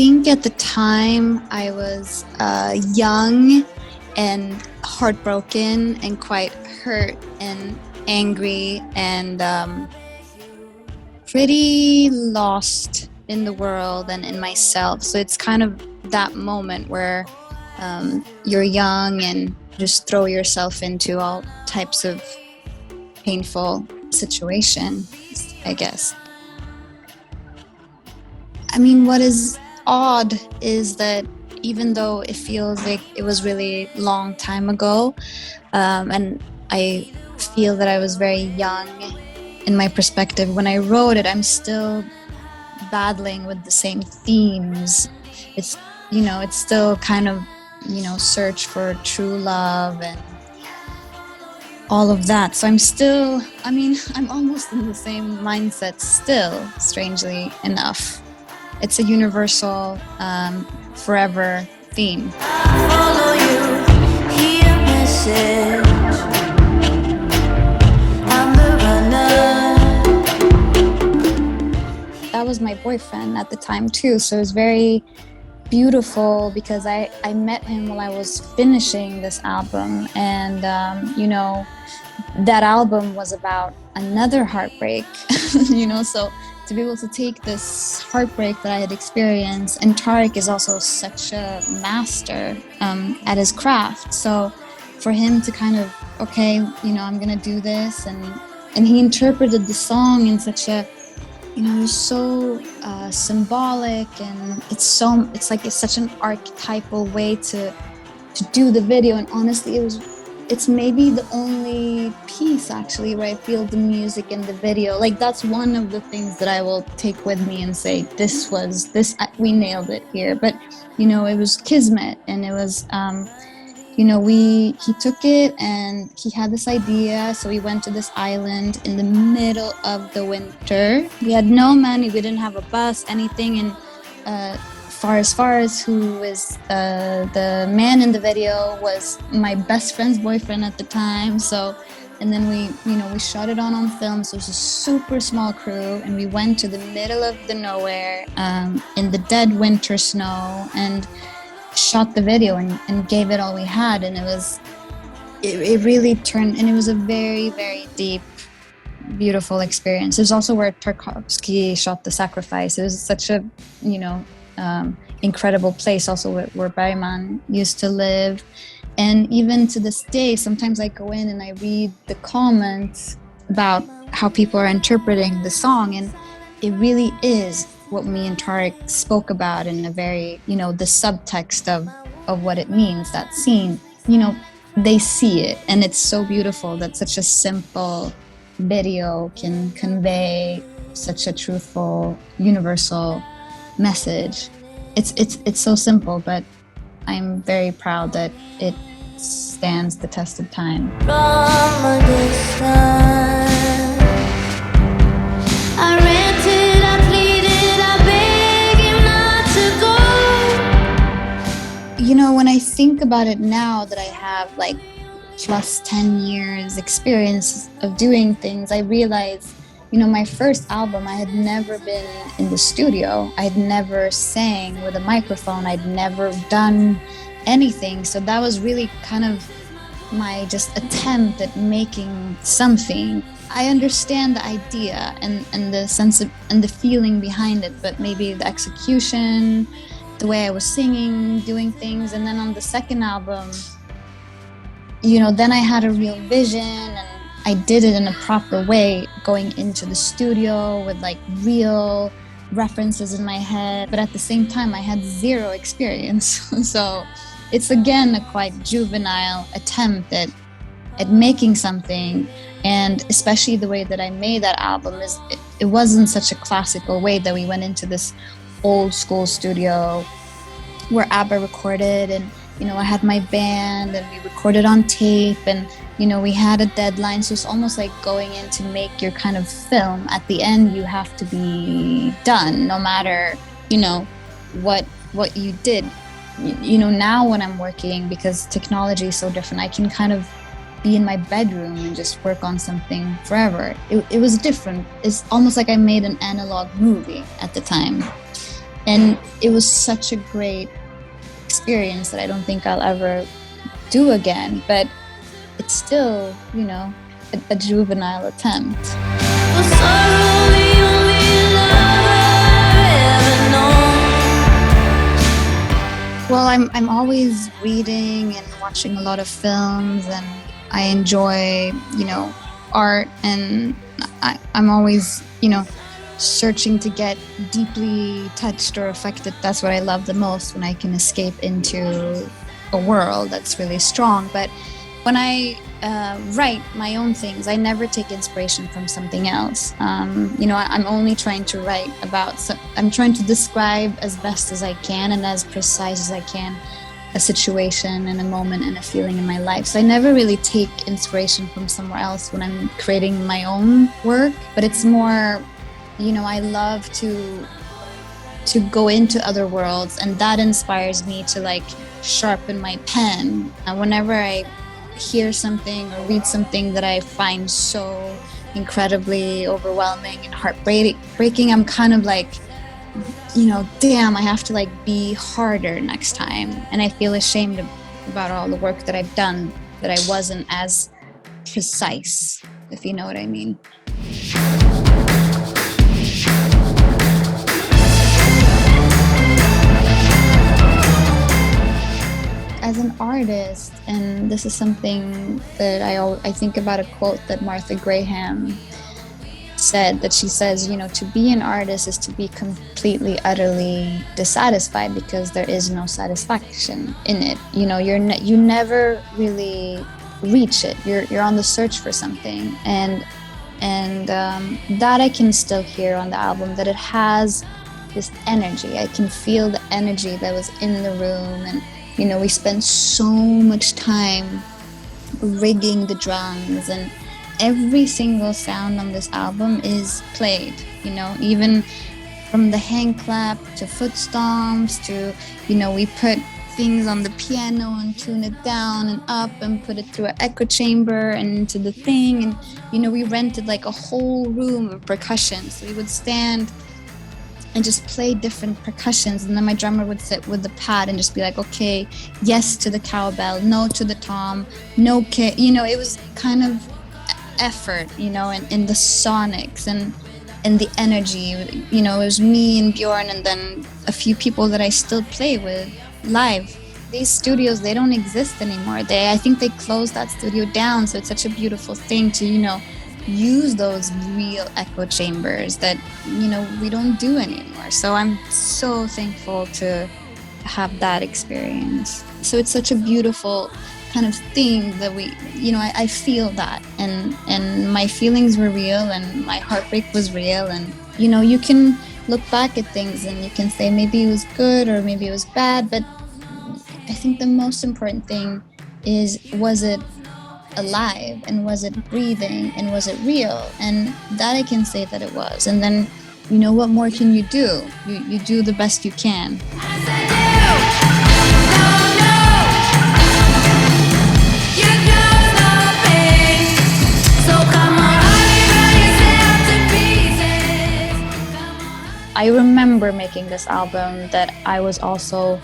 think at the time I was young and heartbroken and quite hurt and angry and pretty lost in the world and in myself. So it's kind of that moment where you're young and just throw yourself into all types of painful situations, I guess. I mean, what is odd is that even though it feels like it was really long time ago, and I feel that I was very young in my perspective, when I wrote it, I'm still battling with the same themes. It's, it's still kind of, search for true love and all of that. So I'm almost in the same mindset still, strangely enough. It's a universal, forever theme. Follow you, hear message. I'm the runner. That was my boyfriend at the time too, so it was very beautiful because I met him while I was finishing this album, and that album was about another heartbreak. So to be able to take this heartbreak that I had experienced, and Tarek is also such a master at his craft, so for him to kind of, okay, I'm gonna do this, and he interpreted the song in such a, it's so symbolic, and it's such an archetypal way to do the video. And honestly, it's maybe the only piece actually where I feel the music in the video. Like, that's one of the things that I will take with me and say, we nailed it here. But, it was kismet, and it was, he took it and he had this idea. So we went to this island in the middle of the winter. We had no money. We didn't have a bus, anything. And Faraz, who is the man in the video, was my best friend's boyfriend at the time. So, and then we shot it on film. So it was a super small crew, and we went to the middle of the nowhere in the dead winter snow and shot the video and gave it all we had. And it really turned, and it was a very, very deep, beautiful experience. It was also where Tarkovsky shot The Sacrifice. It was such a, incredible place, also where Bergman used to live. And even to this day, sometimes I go in and I read the comments about how people are interpreting the song, and it really is what me and Tarek spoke about in a very, the subtext of what it means, that scene. They see it, and it's so beautiful that such a simple video can convey such a truthful, universal message. It's so simple, but I'm very proud that it stands the test of time. From a distance, I ranted, I pleaded, I begged him not to go. When I think about it now that I have plus 10 years experience of doing things, I realize, my first album, I had never been in the studio. I had never sang with a microphone. I'd never done anything. So that was really kind of my just attempt at making something. I understand the idea and the sense of, and the feeling behind it, but maybe the execution, the way I was singing, doing things. And then on the second album, then I had a real vision, and I did it in a proper way, going into the studio with real references in my head. But at the same time, I had zero experience. So it's again a quite juvenile attempt at making something. And especially the way that I made that album it wasn't such a classical way that we went into this old school studio where ABBA recorded, and I had my band, and we recorded on tape, and we had a deadline. So it's almost like going in to make your kind of film. At the end, you have to be done, no matter what you did. Now when I'm working, because technology is so different, I can kind of be in my bedroom and just work on something forever. It was different. It's almost like I made an analog movie at the time. And it was such a great experience that I don't think I'll ever do again, but it's still, a juvenile attempt. For sorrow, the only love I've ever known. Well, I'm always reading and watching a lot of films, and I enjoy, art, and I'm always, searching to get deeply touched or affected. That's what I love the most, when I can escape into a world that's really strong. But when I write my own things, I never take inspiration from something else. I'm only trying to write about, I'm trying to describe as best as I can and as precise as I can a situation and a moment and a feeling in my life. So I never really take inspiration from somewhere else when I'm creating my own work, but it's more, I love to go into other worlds, and that inspires me to sharpen my pen. Whenever I hear something or read something that I find so incredibly overwhelming and heartbreaking, I'm kind of damn, I have to be harder next time. And I feel ashamed about all the work that I've done, that I wasn't as precise, if you know what I mean. As an artist, and this is something that I think about, a quote that Martha Graham said, that she says, to be an artist is to be completely, utterly dissatisfied, because there is no satisfaction in it. You never really reach it. You're on the search for something, and that I can still hear on the album, that it has this energy. I can feel the energy that was in the room, and we spent so much time rigging the drums, and every single sound on this album is played, even from the hand clap to foot stomps to, we put things on the piano and tune it down and up and put it through an echo chamber and into the thing. And, we rented a whole room of percussion. So we would stand and just play different percussions, and then my drummer would sit with the pad and just be like, okay, yes to the cowbell, no to the tom, no kick. It was kind of effort, in the sonics and the energy. It was me and Bjorn, and then a few people that I still play with live. These studios, they don't exist anymore. I think they closed that studio down, so it's such a beautiful thing to, use those real echo chambers that we don't do anymore. So I'm so thankful to have that experience. So it's such a beautiful kind of thing that I feel that, and my feelings were real, and my heartbreak was real, and you can look back at things and you can say maybe it was good or maybe it was bad, but I think the most important thing is, was it alive, and was it breathing, and was it real? And that I can say that it was. And then what more can you do? You do the best you can. I remember making this album that I was also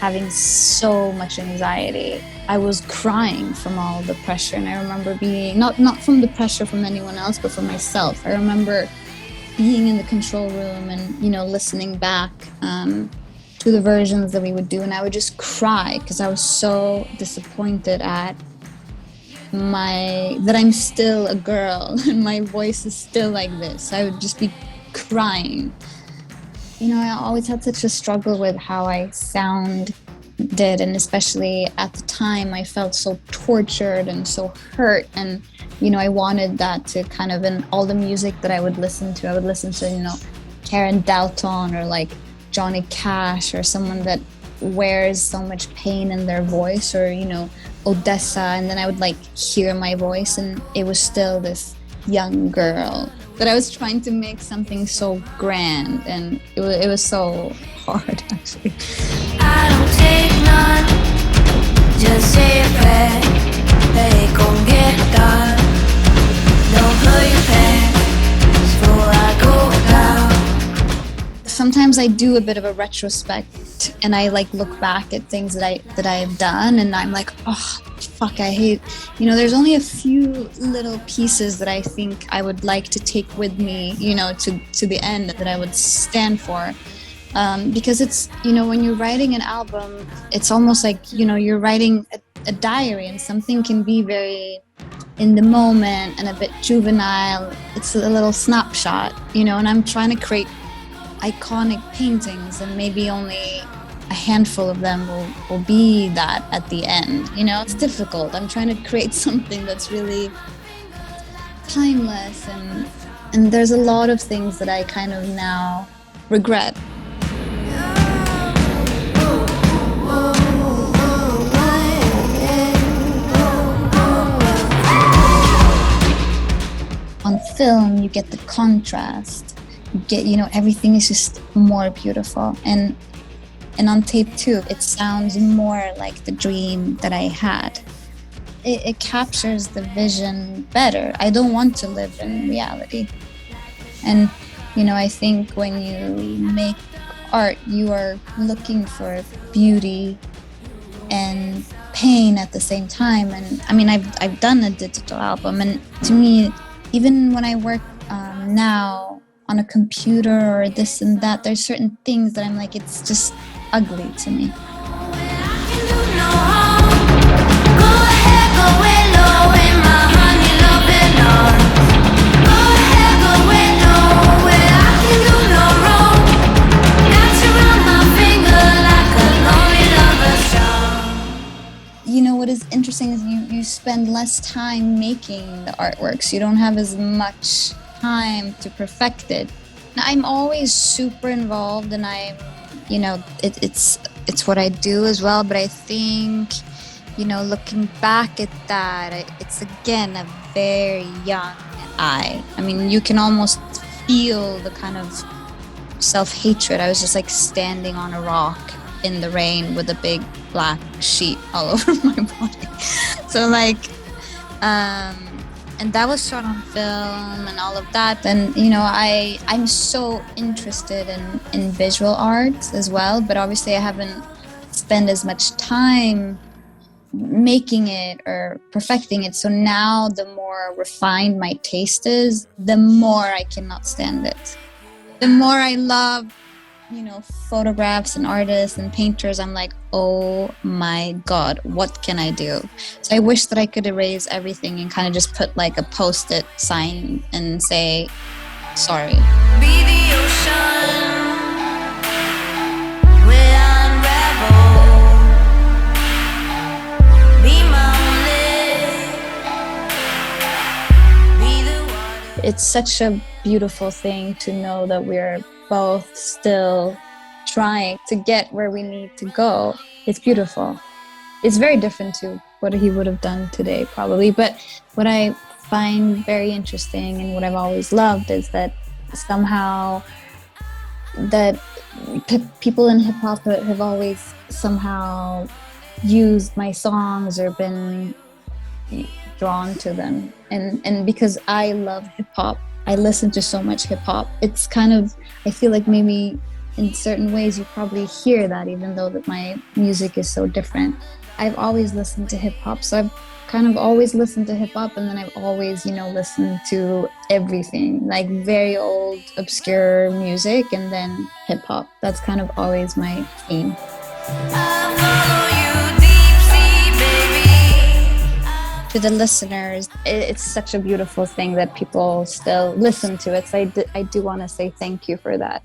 having so much anxiety. I was crying from all the pressure, and I remember being, not from the pressure from anyone else, but from myself. I remember being in the control room and, listening back to the versions that we would do, and I would just cry because I was so disappointed at that I'm still a girl and my voice is still like this. I would just be crying. I always had such a struggle with how I sounded, and especially at the time I felt so tortured and so hurt, and I wanted that to kind of, in all the music that I would listen to, Karen Dalton or Johnny Cash, or someone that wears so much pain in their voice, or Odessa, and then I would hear my voice and it was still this young girl. But I was trying to make something so grand, and it was so hard, actually. I don't take none, just say a prayer, they gon' get done. Don't put your pants before I go down. sometimes I do a bit of a retrospect and I like look back at things that I've done, and I'm like, oh fuck, I hate, there's only a few little pieces that I think I would like to take with me, to the end, that I would stand for. Because it's, when you're writing an album, it's almost like, you're writing a diary, and something can be very in the moment and a bit juvenile. It's a little snapshot, and I'm trying to create iconic paintings, and maybe only a handful of them will be that at the end. It's difficult. I'm trying to create something that's really timeless, and there's a lot of things that I kind of now regret. On film, you get the contrast. You get, everything is just more beautiful. And on tape too, it sounds more like the dream that I had. It captures the vision better. I don't want to live in reality. And, I think when you make art, you are looking for beauty and pain at the same time. And I mean, I've done a digital album, and to me, even when I work now on a computer or this and that, there's certain things that I'm like, it's just ugly to me. What is interesting is you spend less time making the artworks. You don't have as much time to perfect it. I'm always super involved, and I'm, it's what I do as well. But I think, looking back at that, it's again a very young eye. I mean, you can almost feel the kind of self-hatred. I was just like standing on a rock in the rain with a big black sheet all over my body. So like, and that was shot on film and all of that. And I'm so interested in visual art as well, but obviously I haven't spent as much time making it or perfecting it. So now the more refined my taste is, the more I cannot stand it. The more I love photographs and artists and painters, I'm like, oh my God, what can I do? So I wish that I could erase everything and kind of just put like a post-it sign and say, sorry. Be the ocean where I unravel. Be my only. Be the water. It's such a beautiful thing to know that we're both still trying to get where we need to go. It's beautiful. It's very different to what he would have done today, probably. But what I find very interesting and what I've always loved is that somehow that people in hip hop have always somehow used my songs or been drawn to them. And because I love hip hop, I listen to so much hip hop. It's kind of, I feel like maybe in certain ways you probably hear that, even though that my music is so different. I've always listened to hip hop, so I've kind of always listened to hip hop, and then I've always, listened to everything, like very old, obscure music, and then hip hop. That's kind of always my theme. To the listeners, it's such a beautiful thing that people still listen to it. So I do want to say thank you for that.